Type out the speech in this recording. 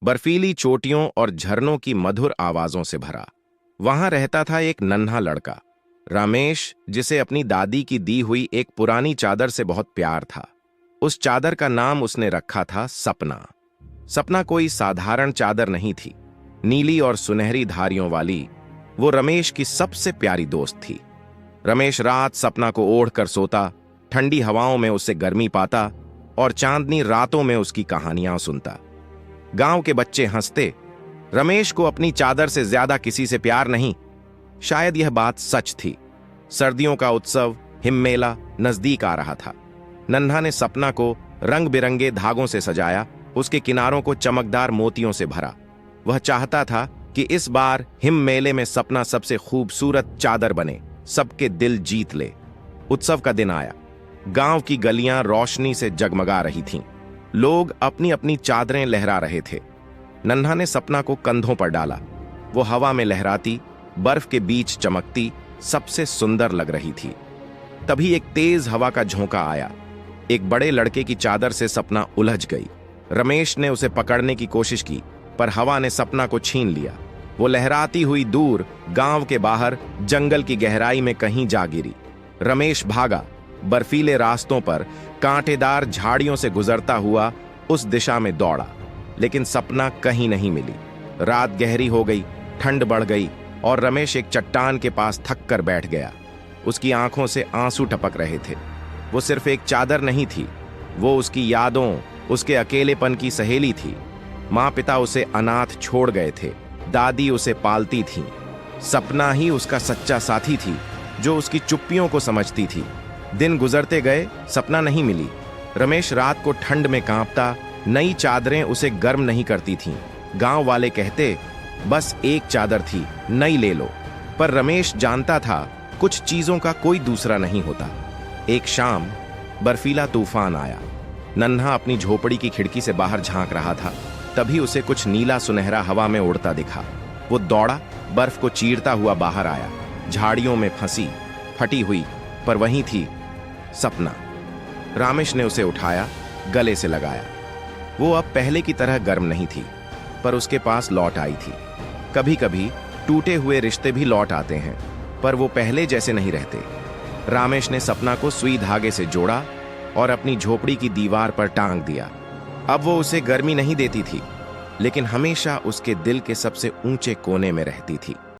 बर्फीली चोटियों और झरनों की मधुर आवाजों से भरा। वहां रहता था एक नन्हा लड़का, रमेश, जिसे अपनी दादी की दी हुई एक पुरानी चादर से बहुत प्यार था। उस चादर का नाम उसने रखा था सपना। सपना कोई साधारण चादर नहीं थी। नीली और सुनहरी धारियों वाली वो रमेश की सबसे प्यारी दोस्त थी। रमेश रात सपना को ओढ़कर सोता, ठंडी हवाओं में उससे गर्मी पाता और चांदनी रातों में उसकी कहानियां सुनता। गांव के बच्चे हंसते, रमेश को अपनी चादर से ज्यादा किसी से प्यार नहीं। शायद यह बात सच थी। सर्दियों का उत्सव हिममेला नजदीक आ रहा था। नन्हा ने सपना को रंग बिरंगे धागों से सजाया, उसके किनारों को चमकदार मोतियों से भरा। वह चाहता था कि इस बार हिम मेले में सपना सबसे खूबसूरत चादर बने, सबके दिल जीत ले। उत्सव का दिन आया। गांव की गलियां रोशनी से जगमगा रही थीं। लोग अपनी अपनी चादरें लहरा रहे थे। नन्हा ने सपना को कंधों पर डाला। वो हवा में लहराती, बर्फ के बीच चमकती, सबसे सुंदर लग रही थी। तभी एक तेज हवा का झोंका आया। एक बड़े लड़के की चादर से सपना उलझ गई। रमेश ने उसे पकड़ने की कोशिश की, पर हवा ने सपना को छीन लिया। वो लहराती हुई दूर गांव के बाहर जंगल की गहराई में कहीं जा गिरी। रमेश भागा, बर्फीले रास्तों पर कांटेदार झाड़ियों से गुजरता हुआ उस दिशा में दौड़ा, लेकिन सपना कहीं नहीं मिली। रात गहरी हो गई, ठंड बढ़ गई और रमेश एक चट्टान के पास थक कर बैठ गया। उसकी आंखों से आंसू टपक रहे थे। वो सिर्फ एक चादर नहीं थी, वो उसकी यादों, उसके अकेलेपन की सहेली थी। माँ पिता उसे अनाथ छोड़ गए थे, दादी उसे पालती थी। सपना ही उसका सच्चा साथी थी, जो उसकी चुप्पियों को समझती थी। दिन गुजरते गए, सपना नहीं मिली। रमेश रात को ठंड में कांपता, नई चादरें उसे गर्म नहीं करती थीं। गांव वाले कहते, बस एक चादर थी, नई ले लो। पर रमेश जानता था, कुछ चीजों का कोई दूसरा नहीं होता। एक शाम बर्फीला तूफान आया। नन्हा अपनी झोपड़ी की खिड़की से बाहर झांक रहा था। तभी उसे कुछ नीला सुनहरा हवा में उड़ता दिखा। वो दौड़ा, बर्फ को चीरता हुआ बाहर आया। झाड़ियों में फंसी, फटी हुई, पर वहीं थी सपना। रमेश ने उसे उठाया, गले से लगाया। वो अब पहले की तरह गर्म नहीं थी, पर उसके पास लौट आई थी। कभी कभी टूटे हुए रिश्ते भी लौट आते हैं, पर वो पहले जैसे नहीं रहते। रमेश ने सपना को सुई धागे से जोड़ा और अपनी झोपड़ी की दीवार पर टांग दिया। अब वो उसे गर्मी नहीं देती थी, लेकिन हमेशा उसके दिल के सबसे ऊंचे कोने में रहती थी।